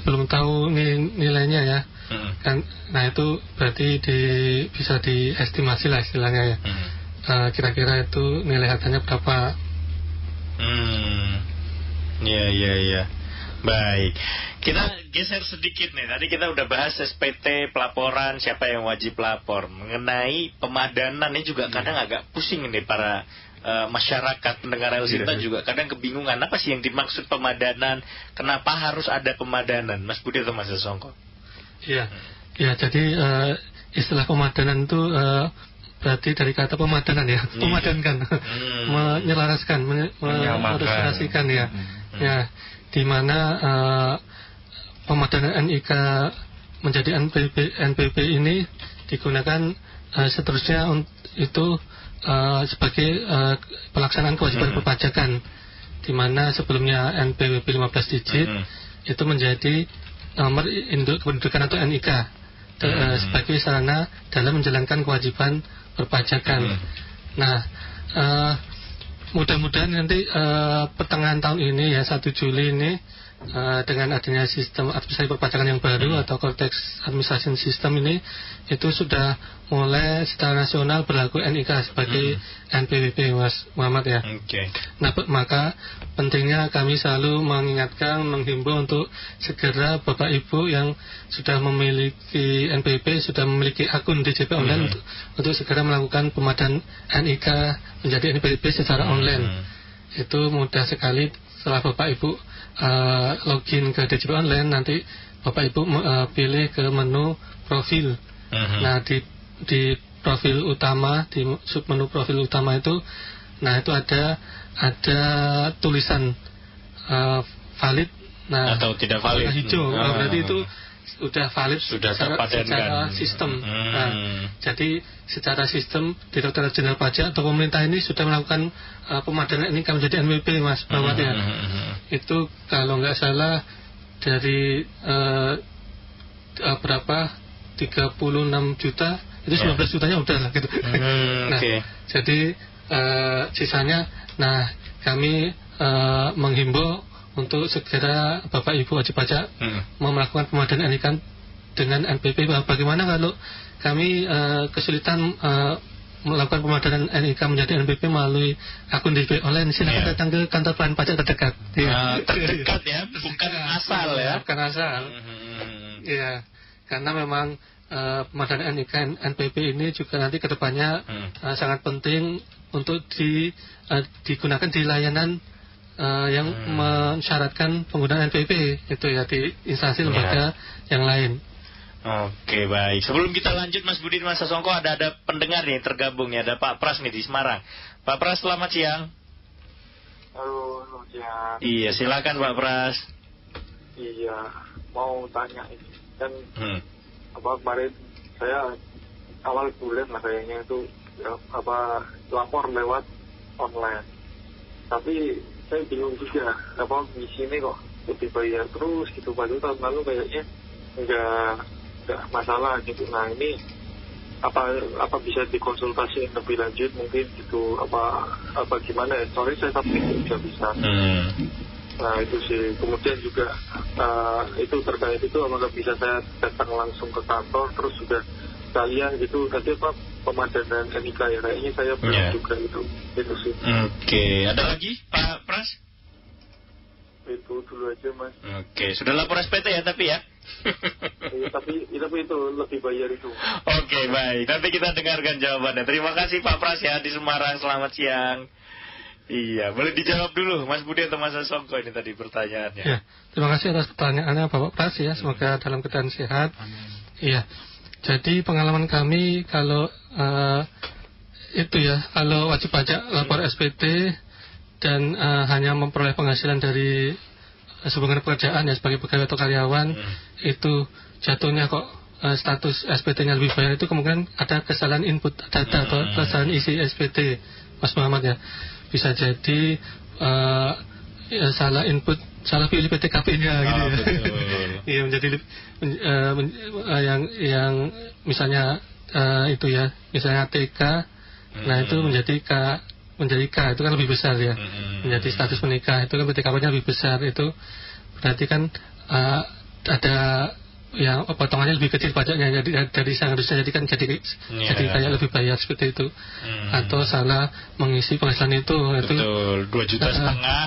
belum tahu nilainya ya? Kan, nah itu berarti bisa diestimasi lah istilahnya ya. Kira-kira itu nilai hartanya berapa? Iya. Baik, kita geser sedikit nih. Tadi kita udah bahas SPT, pelaporan, siapa yang wajib lapor. Mengenai pemadanan ini juga kadang agak pusing nih para masyarakat pendengar Elsita juga kadang kebingungan. Apa sih yang dimaksud pemadanan? Kenapa harus ada pemadanan? Mas Budi atau Mas Sasongko? Iya, jadi istilah pemadanan itu berarti dari kata pemadanan ya, memadankan, menyelaraskan, merealisasikan ya. Ya, di mana pemadanan NIK menjadi NPWP ini digunakan seterusnya itu sebagai pelaksanaan kewajiban perpajakan, di mana sebelumnya NPWP 15 digit itu menjadi nomor induk kependudukan atau NIK sebagai sarana dalam menjalankan kewajiban perpajakan. Nah, mudah-mudahan nanti pertengahan tahun ini ya, 1 Juli ini, dengan adanya sistem administrasi perpajakan yang baru atau Cortex Administration System ini, itu sudah mulai secara nasional berlaku NIK sebagai NPWP, Mas Muhammad ya. Nah, maka pentingnya kami selalu mengingatkan, menghimbau untuk segera Bapak Ibu yang sudah memiliki NPWP, sudah memiliki akun DJP online untuk segera melakukan pemadanan NIK menjadi NPWP secara online. Itu mudah sekali. Setelah Bapak Ibu login ke DJP online, nanti Bapak Ibu pilih ke menu profil. Nah, di profil utama, di submenu profil utama itu, nah itu ada tulisan valid, nah atau tidak valid, hijau, berarti itu sudah valid, sudah secara sistem. Nah, jadi secara sistem Direktorat Jenderal Pajak atau pemerintah ini sudah melakukan pemadanan ini menjadi NPWP, Mas Muhammad ya. Itu kalau nggak salah dari berapa 36 juta itu 19 jutanya udah lah gitu. Nah, jadi sisanya, nah kami menghimbau untuk segera Bapak Ibu wajib pajak melakukan pemadanan NIK dengan NPP. Bagaimana kalau kami kesulitan melakukan pemadanan NIK menjadi NPP melalui akun DP online? Silakan datang ke kantor pelayanan pajak terdekat. Terdekat ya, bukan asal ya. Bukan asal. Iya, karena memang pemadanan NIK NPP ini juga nanti kedepannya sangat penting untuk digunakan di layanan yang mensyaratkan penggunaan NPP itu ya, di instansi lembaga yang lain. Oke, baik. Sebelum kita lanjut Mas Budi Mas Sasongko, ada pendengar nih tergabung nih, ada Pak Pras nih di Semarang. Pak Pras, selamat siang. Halo, selamat siang. Iya, silakan Pak Pras. Iya, mau tanya ini kan kemarin saya awal bulan lah kayaknya itu lapor lewat online. Tapi saya bingung juga, di sini kok dibayar terus gitu. Padahal tahun lalu kayaknya enggak masalah gitu. Nah ini apa bisa dikonsultasi lebih lanjut mungkin gitu, apa gimana ya? Soalnya saya tapi nggak bisa. Nah itu sih. Kemudian juga itu terkait itu apakah bisa saya datang langsung ke kantor terus sudah sekalian gitu tadi pemadanan NIK ya, kayaknya saya belum juga itu sih. Oke, ada lagi Pak Pras? Itu dulu aja Mas. Oke, sudah lapor SPT ya tapi ya? tapi itu lebih bayar itu. Oke, baik, nanti kita dengarkan jawabannya. Terima kasih Pak Pras ya di Semarang, selamat siang. Iya, boleh dijawab dulu Mas Budi atau Mas Sasongko ini tadi pertanyaannya. Ya, terima kasih atas pertanyaannya Bapak Pras ya, semoga dalam keadaan sehat. Iya. Jadi pengalaman kami kalau itu ya, kalau wajib pajak lapor SPT dan hanya memperoleh penghasilan dari hubungan pekerjaan ya sebagai pegawai atau karyawan, itu jatuhnya kok status SPT-nya lebih banyak, itu kemungkinan ada kesalahan input data atau kesalahan isi SPT, Mas Muhammad ya. Bisa jadi salah input, salah pilih PTKP-nya gitu ya. Iya, menjadi yang misalnya itu ya, misalnya TK, nah itu menjadi K itu kan lebih besar ya. Menjadi status menikah itu kan PTKP-nya lebih besar, itu berarti kan ada yang potongannya lebih kecil pajaknya, jadi dari yang harusnya jadi kan jadi kayak lebih bayar seperti itu. Atau salah mengisi penghasilan itu. Betul, 2,5 juta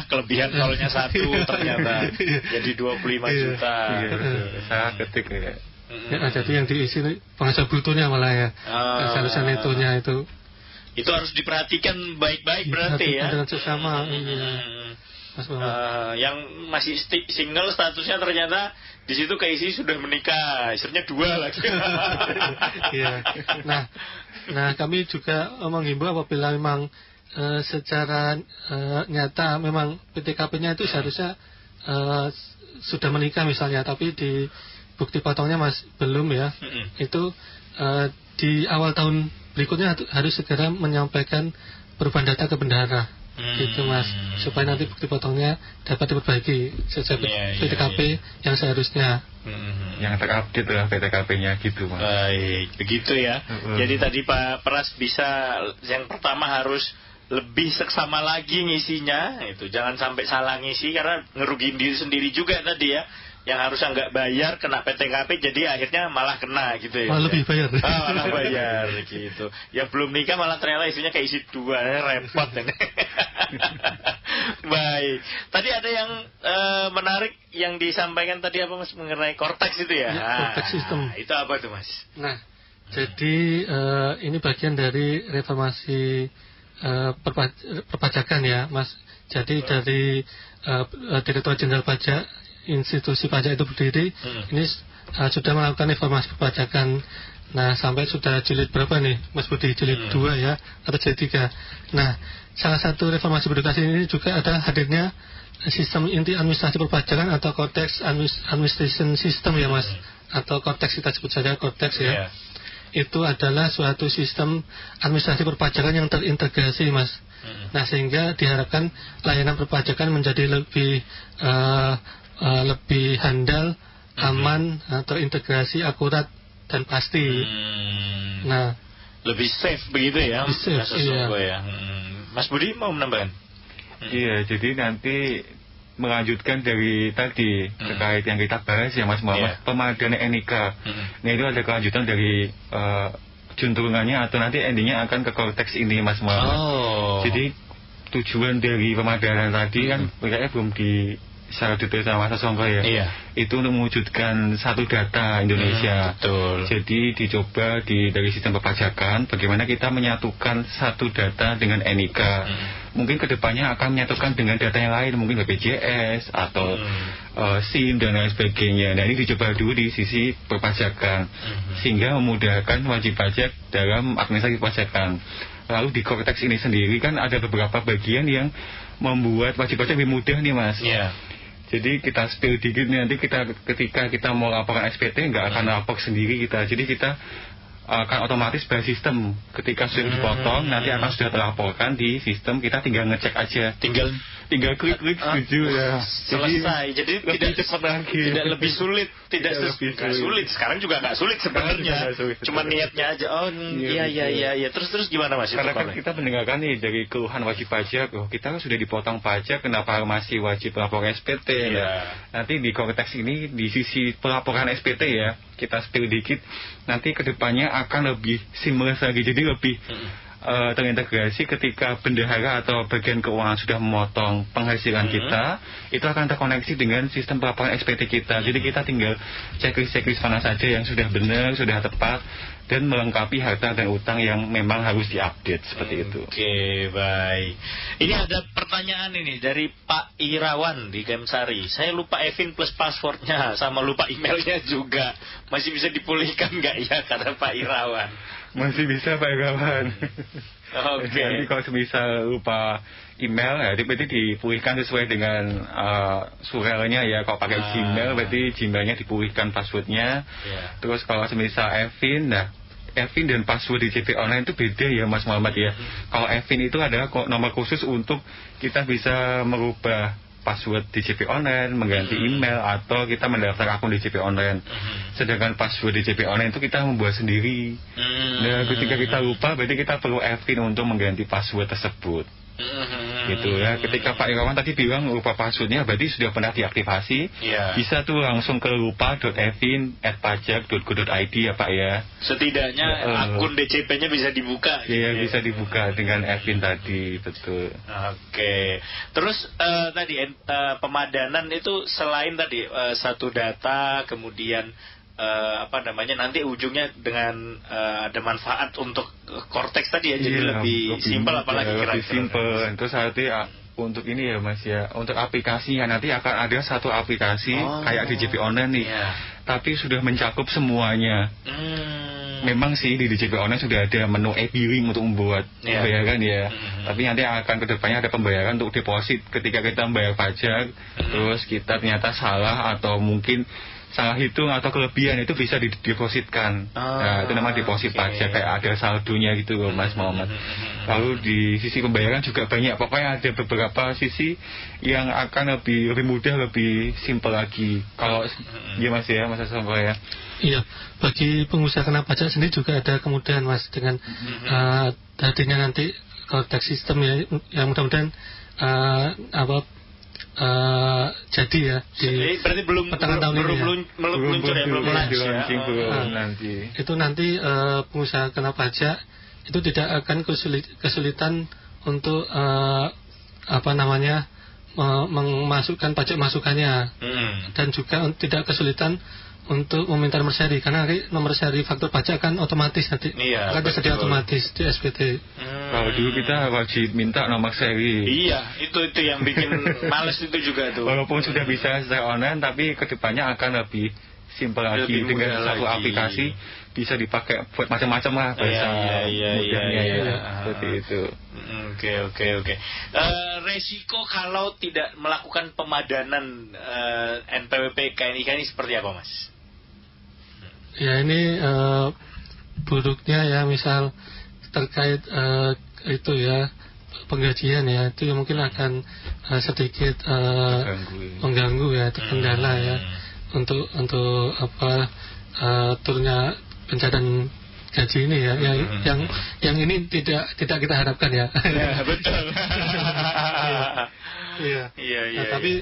kelebihan tolnya 1 ternyata jadi 25 juta. Saya ketik ya. Jadi yang diisi penghasilan brutonya malah ya. Seharusnya netonya itu harus diperhatikan baik-baik berarti ya. Dengan sesama. Yang masih single statusnya ternyata di situ keisi sudah menikah, istrinya 2 lagi. Iya. Nah kami juga menghimbau apabila memang secara nyata memang PTKP-nya itu seharusnya sudah menikah misalnya, tapi di bukti potongnya belum ya. Itu di awal tahun berikutnya harus segera menyampaikan perubahan data ke bendahara. Gitu Mas, supaya nanti bukti potongnya dapat diperbaiki sesuai PTKP yang seharusnya. Yang terupdate lah PTKP-nya gitu Mas. Baik, begitu ya. Jadi tadi Pak Pras bisa, yang pertama harus lebih seksama lagi ngisinya, itu jangan sampai salah ngisi karena ngerugiin diri sendiri juga tadi ya. Yang harusnya nggak bayar kena PTKP, jadi akhirnya malah kena gitu ya. Malah lebih bayar. Malah bayar gitu. Ya belum nikah malah ternyata isinya keisi 2, repot ini. Baik. Tadi ada yang menarik yang disampaikan tadi apa Mas mengenai Cortex itu ya? Cortex system. Itu apa tuh Mas? Nah, jadi ini bagian dari reformasi perpajakan ya Mas. Jadi dari Direktorat Jenderal Pajak, institusi pajak itu berdiri, ini sudah melakukan reformasi perpajakan. Nah, sampai sudah jilid berapa nih Mas Budi? Jilid 2 ya, atau jilid 3. Nah, salah satu reformasi birokrasi ini juga ada hadirnya sistem inti administrasi perpajakan atau Cortex Administration System ya Mas, atau Cortex, kita sebut saja Cortex ya. Itu adalah suatu sistem administrasi perpajakan yang terintegrasi Mas. Nah, sehingga diharapkan layanan perpajakan menjadi lebih handal, aman, terintegrasi, akurat dan pasti. Nah, lebih safe begitu ya, Mas Sasongko ya. Mas Budi mau menambahkan? Iya, jadi nanti melanjutkan dari tadi terkait yang kita bahas ya Mas Muhammad, pemadanan NIK. Nah itu ada kelanjutan dari juntrungannya atau nanti endingnya akan ke korteks ini Mas Muhammad. Jadi tujuan dari pemadanan tadi kan kayaknya belum di secara detail sama Mas Songko ya. Itu untuk mewujudkan satu data Indonesia. Betul. Jadi dicoba dari sistem perpajakan bagaimana kita menyatukan satu data dengan NIK. Mungkin kedepannya akan menyatukan dengan data yang lain, mungkin BPJS atau SIM dan lain sebagainya. Nah ini dicoba dulu di sisi perpajakan sehingga memudahkan wajib pajak dalam administrasi perpajakan. Lalu di korteks ini sendiri kan ada beberapa bagian yang membuat wajib pajak lebih mudah nih Mas. Jadi kita spill dikit nih, nanti ketika kita mau laporan SPT nggak akan lapor sendiri kita. Jadi kita akan otomatis by sistem. Ketika sudah dipotong nanti akan sudah terlaporkan di sistem, kita tinggal ngecek aja. Tinggal klik setuju ya. Selesai. Jadi tidak cepat lagi. Tidak lebih sulit, tidak sulit. Sekarang juga nggak sulit sebenarnya. Cuma niatnya aja. Iya. Terus gimana Mas? Karena kan kita mendengarkan nih dari keluhan wajib pajak, kita kan sudah dipotong pajak, kenapa masih wajib laporan SPT? Nanti di konteks ini di sisi pelaporan SPT ya, kita spill dikit. Nanti kedepannya akan lebih seamless lagi, jadi lebih terintegrasi ketika bendahara atau bagian keuangan sudah memotong penghasilan kita, itu akan terkoneksi dengan sistem pelaporan SPT kita. Jadi kita tinggal checklist mana saja yang sudah benar, sudah tepat, dan melengkapi harta dan utang yang memang harus diupdate seperti itu. Oke, baik. Ini ada pertanyaan ini dari Pak Irawan di Gemsari. Saya lupa Evin plus passwordnya, sama lupa emailnya juga. Masih bisa dipulihkan nggak ya, kata Pak Irawan? Masih bisa Pak Irawan. Oke. Nanti kalau misal lupa email ya, berarti dipulihkan sesuai dengan surelnya ya. Kalau pakai Gmail, berarti Gmailnya dipulihkan passwordnya. Terus kalau misal Evin, Evin dan password di JP Online itu beda ya Mas Muhammad ya. Kalau Evin itu adalah nomor khusus untuk kita bisa merubah password di JP Online, mengganti email, atau kita mendaftar akun di JP Online. Sedangkan password di JP Online itu kita membuat sendiri. Nah, ketika kita lupa, berarti kita perlu Evin untuk mengganti password tersebut. Gitu ya. Ketika Pak Irawan tadi bilang lupa passwordnya, berarti sudah pernah diaktifasi. Bisa tuh langsung ke lupa.evin@pajak.go.id ya Pak ya. Setidaknya akun DCP-nya bisa dibuka. Iya, bisa dibuka dengan Evin tadi, betul. Oke. Terus tadi pemadanan itu selain tadi satu data, kemudian nanti ujungnya dengan ada manfaat untuk korteks tadi ya, jadi lebih simpel, apalagi kira-kira. Lebih simpel. Terus nanti untuk ini ya Mas ya, untuk aplikasinya nanti akan ada satu aplikasi kayak di JP Online nih, tapi sudah mencakup semuanya. Memang sih di JP Online sudah ada menu e-billing untuk membuat pembayaran ya. Tapi nanti akan kedepannya ada pembayaran untuk deposit ketika kita membayar pajak, terus kita ternyata salah atau mungkin salah hitung atau kelebihan, itu bisa didepositkan. Nah, itu namanya deposit pajak, kayak ada saldonya gitu loh Mas Muhammad. Lalu di sisi pembayaran juga banyak, pokoknya ada beberapa sisi yang akan lebih mudah, lebih simpel lagi. Kalau ya Mas ya, Mas Songko ya. Iya, bagi pengusaha kena pajak sendiri juga ada kemudahan Mas, dengan tadinya nanti konteks sistem ya, yang mudah-mudahan jadi ya di berarti belum meluncur ya, belum nanti. Itu nanti pengusaha kena pajak itu tidak akan kesulitan untuk memasukkan pajak masukannya, dan juga tidak kesulitan untuk meminta nomor seri, karena nomor seri faktur pajak kan otomatis nanti akan tersedia otomatis di SPT. Kalau dulu kita wajib minta nomor seri. Iya, itu yang bikin males itu juga tuh. Walaupun sudah bisa secara online, tapi kedepannya akan lebih simpel lagi dengan satu aplikasi, bisa dipakai buat macam-macam lah bahasa mudahnya ya. Seperti itu. Oke. Resiko kalau tidak melakukan pemadanan NPWP KNIK ini seperti apa Mas? Ya ini buruknya ya, misal terkait itu ya penggajian ya, itu mungkin akan sedikit mengganggu ya, terkendala ya untuk turunnya pencairan gaji ini ya, yang ini tidak kita harapkan ya. Ya, betul. Iya. Tapi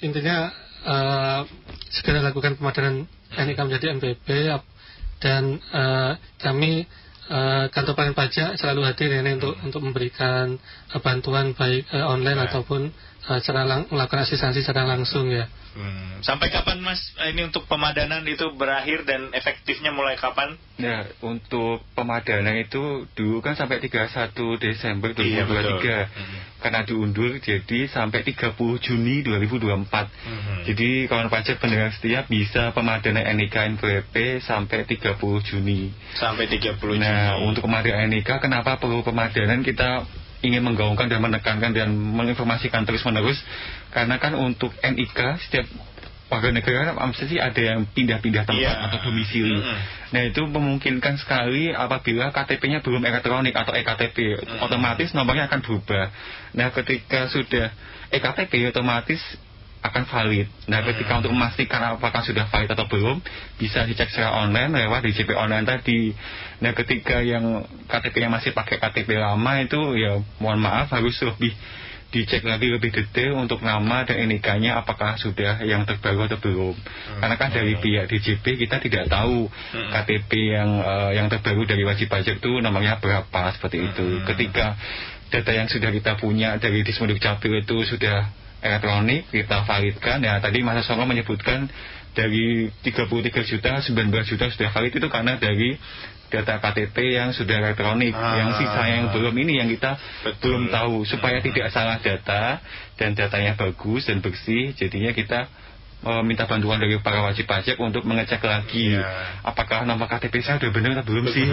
intinya segera lakukan pemadanan NIK menjadi NPWP, dan kami kantor pelayanan pajak selalu hadir ini untuk memberikan bantuan baik online ataupun melakukan asistensi secara langsung ya. Sampai kapan Mas ini untuk pemadanan itu berakhir dan efektifnya mulai kapan? Ya, untuk pemadanan itu dulu kan sampai 31 Desember 2023. Iya, karena diundur jadi sampai 30 Juni 2024. Jadi kawan pajak pendengar setia bisa pemadanan NIK NPWP sampai 30 Juni. Sampai 30 Juni. Nah, untuk pemadanan NIK kenapa perlu pemadanan, kita ingin menggaungkan dan menekankan dan menginformasikan terus-menerus, karena kan untuk NIK setiap warga negara mesti ada yang pindah-pindah tempat atau domisili. Nah, itu memungkinkan sekali apabila KTP-nya belum elektronik atau EKTP, otomatis nomornya akan berubah. Nah, ketika sudah EKTP otomatis akan valid. Nah, ketika untuk memastikan apakah sudah valid atau belum, bisa dicek secara online lewat DJP online tadi. Nah, ketika yang KTP-nya masih pakai KTP lama itu ya mohon maaf harus lebih dicek lagi lebih detail untuk nama dan NIK-nya apakah sudah yang terbaru atau belum. Karena kan dari pihak DJP kita tidak tahu KTP yang terbaru dari wajib pajak itu nomornya berapa, seperti itu. Ketika data yang sudah kita punya dari Dismoduk Capil itu sudah elektronik, kita validkan. Ya, tadi Mas Songko menyebutkan dari 33 juta, 19 juta sudah valid, itu karena dari data KTP yang sudah elektronik. Yang sisa yang belum ini yang kita belum tahu, supaya tidak salah data dan datanya bagus dan bersih. Jadinya kita minta bantuan dari para wajib pajak untuk mengecek lagi apakah nama KTP saya udah benar atau belum sih.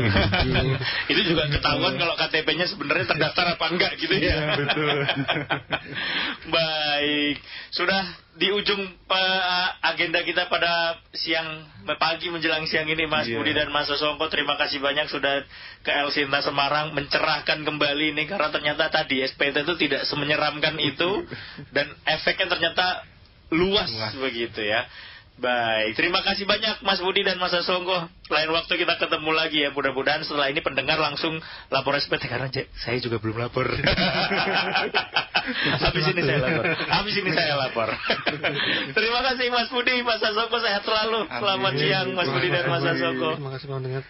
Itu juga ketahuan kalau KTP-nya sebenarnya terdaftar apa enggak gitu ya. Betul. Baik, sudah di ujung agenda kita pada pagi menjelang siang ini, Mas Budi dan Mas Songko. Terima kasih banyak sudah ke El Sinta Semarang mencerahkan kembali ini, karena ternyata tadi SPT itu tidak semenyeramkan itu dan efeknya ternyata luas begitu ya. Baik, terima kasih banyak Mas Budi dan Mas Songko. Lain waktu kita ketemu lagi ya. Mudah-mudahan setelah ini pendengar langsung lapor SPT, karena saya juga belum lapor. Habis ini saya lapor. Terima kasih Mas Budi, Mas Songko, sehat selalu. Selamat siang Mas Budi dan Mas Songko. Terima kasih pendengar.